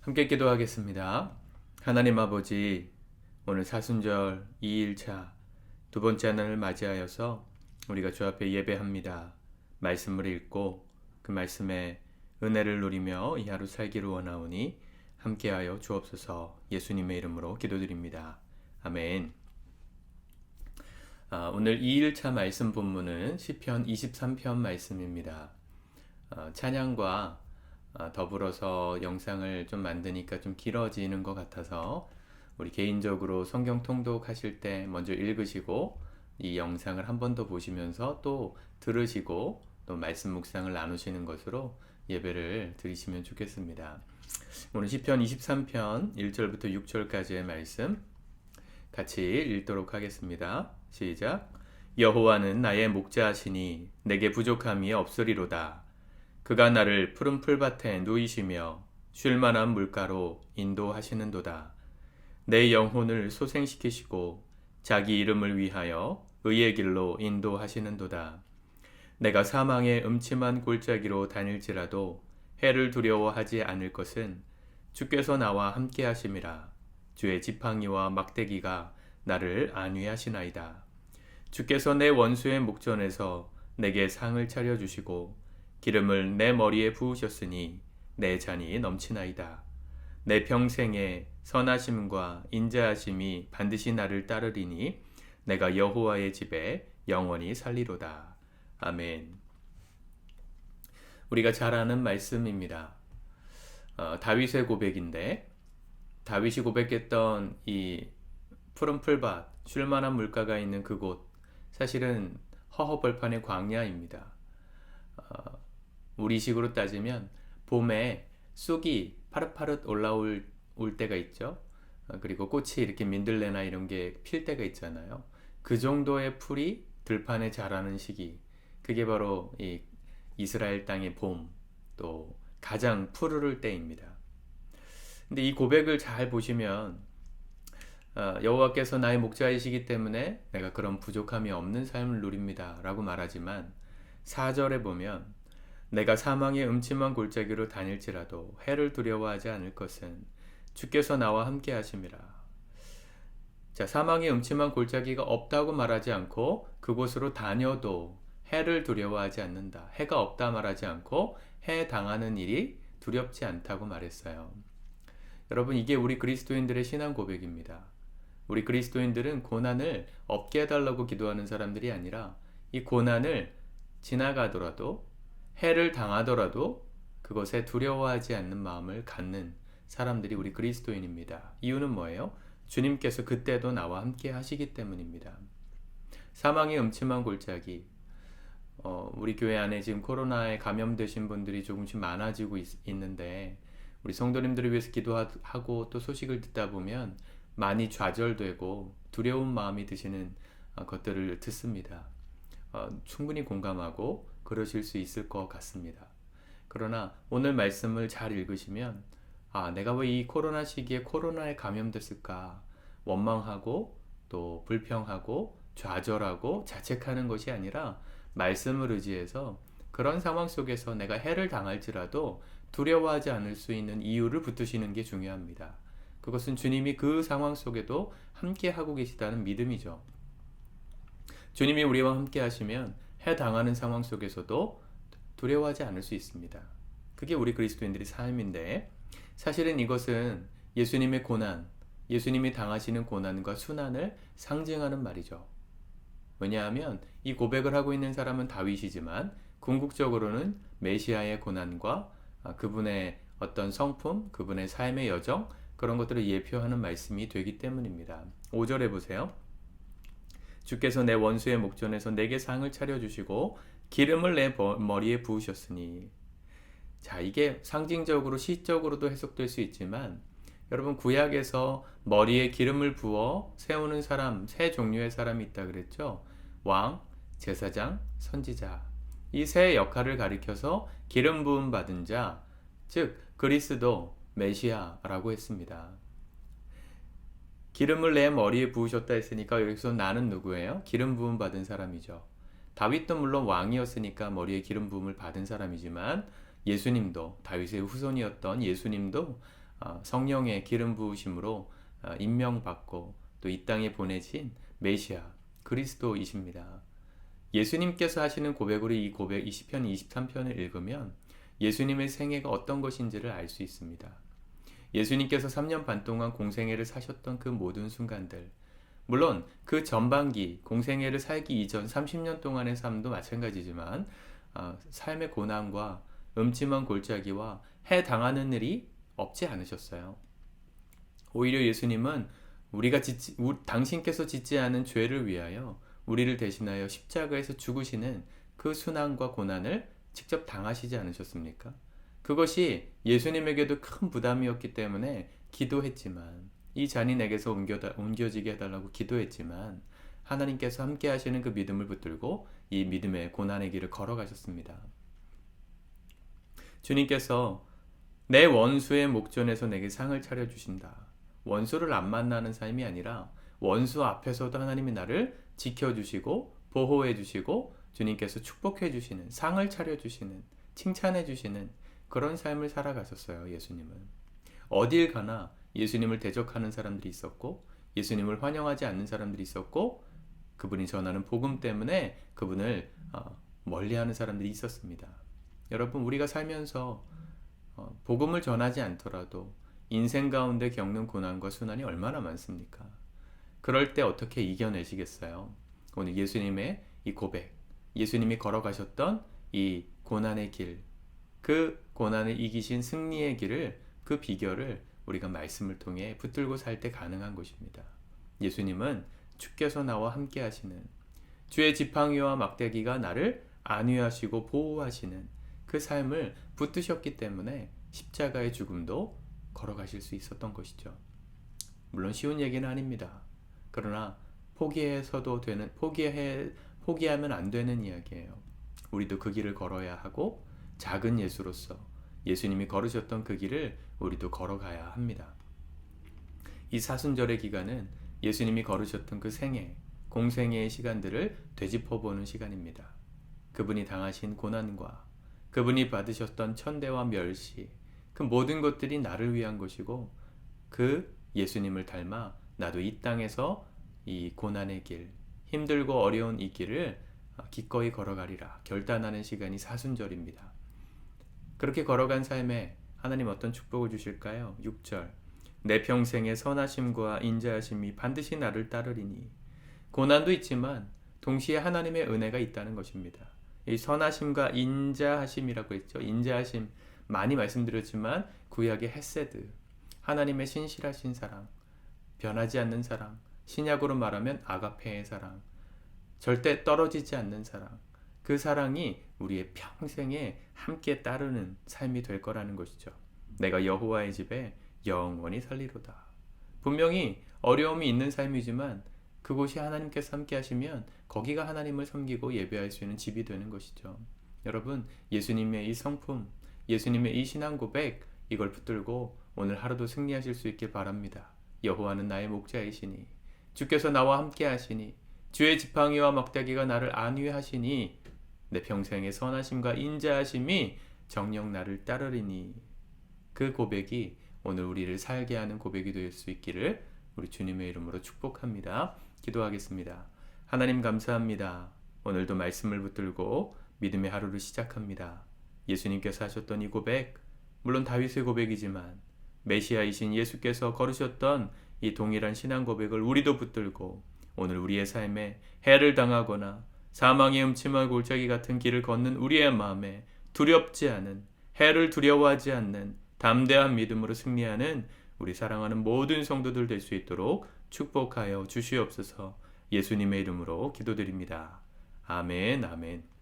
함께 기도하겠습니다. 하나님 아버지, 오늘 사순절 2일차 두 번째 하나를 맞이하여서 우리가 주 앞에 예배합니다. 말씀을 읽고 그 말씀에 은혜를 누리며 이 하루 살기를 원하오니 함께하여 주옵소서. 예수님의 이름으로 기도드립니다. 아멘. 오늘 2일차 말씀 본문은 시편 23편 말씀입니다. 찬양과 더불어서 영상을 좀 만드니까 좀 길어지는 것 같아서 우리 개인적으로 성경 통독하실 때 먼저 읽으시고 이 영상을 한 번 더 보시면서 또 들으시고 또 말씀 묵상을 나누시는 것으로 예배를 드리시면 좋겠습니다. 오늘 시편 23편 1절부터 6절까지의 말씀 같이 읽도록 하겠습니다. 시작. 여호와는 나의 목자시니 내게 부족함이 없으리로다. 그가 나를 푸른 풀밭에 누이시며 쉴만한 물가로 인도하시는도다. 내 영혼을 소생시키시고 자기 이름을 위하여 의의 길로 인도하시는도다. 내가 사망의 음침한 골짜기로 다닐지라도 해를 두려워하지 않을 것은 주께서 나와 함께 하심이라. 주의 지팡이와 막대기가 나를 안위하시나이다. 주께서 내 원수의 목전에서 내게 상을 차려주시고 기름을 내 머리에 부으셨으니 내 잔이 넘치나이다. 내 평생에 선하심과 인자하심이 반드시 나를 따르리니 내가 여호와의 집에 영원히 살리로다. 아멘. 우리가 잘 아는 말씀입니다. 다윗의 고백인데 다윗이 고백했던 이 푸른 풀밭, 쉴만한 물가가 있는 그곳, 사실은 허허벌판의 광야입니다. 우리식으로 따지면 봄에 쑥이 파릇파릇 올라올 때가 있죠. 그리고 꽃이 이렇게 민들레나 이런 게 필 때가 있잖아요. 그 정도의 풀이 들판에 자라는 시기, 그게 바로 이 이스라엘 땅의 봄, 또 가장 푸르를 때입니다. 근데 이 고백을 잘 보시면 여호와께서 나의 목자이시기 때문에 내가 그런 부족함이 없는 삶을 누립니다 라고 말하지만 4절에 보면 내가 사망의 음침한 골짜기로 다닐지라도 해를 두려워하지 않을 것은 주께서 나와 함께 하심이라. 자, 사망의 음침한 골짜기가 없다고 말하지 않고 그곳으로 다녀도 해를 두려워하지 않는다. 해가 없다 말하지 않고 해 당하는 일이 두렵지 않다고 말했어요. 여러분, 이게 우리 그리스도인들의 신앙 고백입니다. 우리 그리스도인들은 고난을 없게 해달라고 기도하는 사람들이 아니라 이 고난을 지나가더라도 해를 당하더라도 그것에 두려워하지 않는 마음을 갖는 사람들이 우리 그리스도인입니다. 이유는 뭐예요? 주님께서 그때도 나와 함께 하시기 때문입니다. 사망의 음침한 골짜기, 우리 교회 안에 지금 코로나에 감염되신 분들이 조금씩 많아지고 있는데 우리 성도님들을 위해서 기도하고 또 소식을 듣다 보면 많이 좌절되고 두려운 마음이 드시는 것들을 듣습니다. 충분히 공감하고 그러실 수 있을 것 같습니다. 그러나 오늘 말씀을 잘 읽으시면 내가 왜 이 코로나 시기에 코로나에 감염됐을까 원망하고 또 불평하고 좌절하고 자책하는 것이 아니라 말씀을 의지해서 그런 상황 속에서 내가 해를 당할지라도 두려워하지 않을 수 있는 이유를 붙드시는 게 중요합니다. 그것은 주님이 그 상황 속에도 함께 하고 계시다는 믿음이죠. 주님이 우리와 함께 하시면 해 당하는 상황 속에서도 두려워하지 않을 수 있습니다. 그게 우리 그리스도인들의 삶인데 사실은 이것은 예수님의 고난, 예수님이 당하시는 고난과 순환을 상징하는 말이죠. 왜냐하면 이 고백을 하고 있는 사람은 다윗이지만 궁극적으로는 메시아의 고난과 그분의 어떤 성품, 그분의 삶의 여정, 그런 것들을 예표하는 말씀이 되기 때문입니다. 5절에 보세요. 주께서 내 원수의 목전에서 내게 상을 차려주시고 기름을 내 머리에 부으셨으니. 자, 이게 상징적으로 시적으로도 해석될 수 있지만 여러분, 구약에서 머리에 기름을 부어 세우는 사람, 세 종류의 사람이 있다 그랬죠. 왕, 제사장, 선지자. 이 세 역할을 가리켜서 기름 부음 받은 자, 즉 그리스도 메시아라고 했습니다. 기름을 내 머리에 부으셨다 했으니까 여기서 나는 누구예요? 기름 부음 받은 사람이죠. 다윗도 물론 왕이었으니까 머리에 기름 부음을 받은 사람이지만 예수님도, 다윗의 후손이었던 예수님도 성령의 기름 부으심으로 임명받고 또 이 땅에 보내진 메시아 그리스도이십니다. 예수님께서 하시는 고백으로 이 고백 20편, 23편을 읽으면 예수님의 생애가 어떤 것인지를 알 수 있습니다. 예수님께서 3년 반 동안 공생애를 사셨던 그 모든 순간들, 물론 그 전반기 공생애를 살기 이전 30년 동안의 삶도 마찬가지지만 삶의 고난과 음침한 골짜기와 해당하는 일이 없지 않으셨어요. 오히려 예수님은 당신께서 짓지 않은 죄를 위하여 우리를 대신하여 십자가에서 죽으시는 그 순환과 고난을 직접 당하시지 않으셨습니까? 그것이 예수님에게도 큰 부담이었기 때문에 기도했지만, 이 잔이 내게서 옮겨지게 해달라고 기도했지만, 하나님께서 함께 하시는 그 믿음을 붙들고 이 믿음의 고난의 길을 걸어가셨습니다. 주님께서 내 원수의 목전에서 내게 상을 차려주신다. 원수를 안 만나는 삶이 아니라 원수 앞에서도 하나님이 나를 지켜주시고 보호해주시고 주님께서 축복해주시는, 상을 차려주시는, 칭찬해주시는 그런 삶을 살아가셨어요. 예수님은 어딜 가나 예수님을 대적하는 사람들이 있었고, 예수님을 환영하지 않는 사람들이 있었고, 그분이 전하는 복음 때문에 그분을 멀리하는 사람들이 있었습니다. 여러분, 우리가 살면서 복음을 전하지 않더라도 인생 가운데 겪는 고난과 순환이 얼마나 많습니까? 그럴 때 어떻게 이겨내시겠어요? 오늘 예수님의 이 고백, 예수님이 걸어가셨던 이 고난의 길, 그 고난을 이기신 승리의 길을, 그 비결을 우리가 말씀을 통해 붙들고 살 때 가능한 것입니다. 예수님은 주께서 나와 함께 하시는, 주의 지팡이와 막대기가 나를 안위하시고 보호하시는 그 삶을 붙드셨기 때문에 십자가의 죽음도 걸어가실 수 있었던 것이죠. 물론 쉬운 얘기는 아닙니다. 그러나 포기하면 안 되는 이야기예요. 우리도 그 길을 걸어야 하고, 작은 예수로서 예수님이 걸으셨던 그 길을 우리도 걸어가야 합니다. 이 사순절의 기간은 예수님이 걸으셨던 그 생애, 공생애의 시간들을 되짚어보는 시간입니다. 그분이 당하신 고난과 그분이 받으셨던 천대와 멸시, 그 모든 것들이 나를 위한 것이고, 그 예수님을 닮아 나도 이 땅에서 이 고난의 길, 힘들고 어려운 이 길을 기꺼이 걸어가리라 결단하는 시간이 사순절입니다. 그렇게 걸어간 삶에 하나님 어떤 축복을 주실까요? 6절, 내 평생의 선하심과 인자하심이 반드시 나를 따르리니. 고난도 있지만 동시에 하나님의 은혜가 있다는 것입니다. 이 선하심과 인자하심이라고 했죠. 인자하심 많이 말씀드렸지만 구약의 헤세드, 하나님의 신실하신 사랑, 변하지 않는 사랑, 신약으로 말하면 아가페의 사랑, 절대 떨어지지 않는 사랑, 그 사랑이 우리의 평생에 함께 따르는 삶이 될 거라는 것이죠. 내가 여호와의 집에 영원히 살리로다. 분명히 어려움이 있는 삶이지만 그곳이 하나님께서 함께 하시면 거기가 하나님을 섬기고 예배할 수 있는 집이 되는 것이죠. 여러분, 예수님의 이 성품, 예수님의 이 신앙 고백, 이걸 붙들고 오늘 하루도 승리하실 수 있길 바랍니다. 여호와는 나의 목자이시니 주께서 나와 함께 하시니 주의 지팡이와 막대기가 나를 안위하시니 내 평생의 선하심과 인자하심이 정녕 나를 따르리니. 그 고백이 오늘 우리를 살게 하는 고백이 될 수 있기를 우리 주님의 이름으로 축복합니다. 기도하겠습니다. 하나님 감사합니다. 오늘도 말씀을 붙들고 믿음의 하루를 시작합니다. 예수님께서 하셨던 이 고백, 물론 다윗의 고백이지만 메시아이신 예수께서 걸으셨던 이 동일한 신앙 고백을 우리도 붙들고 오늘 우리의 삶에 해를 당하거나 사망의 음침한 골짜기 같은 길을 걷는 우리의 마음에 두렵지 않은, 해를 두려워하지 않는 담대한 믿음으로 승리하는 우리 사랑하는 모든 성도들 될 수 있도록 축복하여 주시옵소서. 예수님의 이름으로 기도드립니다. 아멘, 아멘.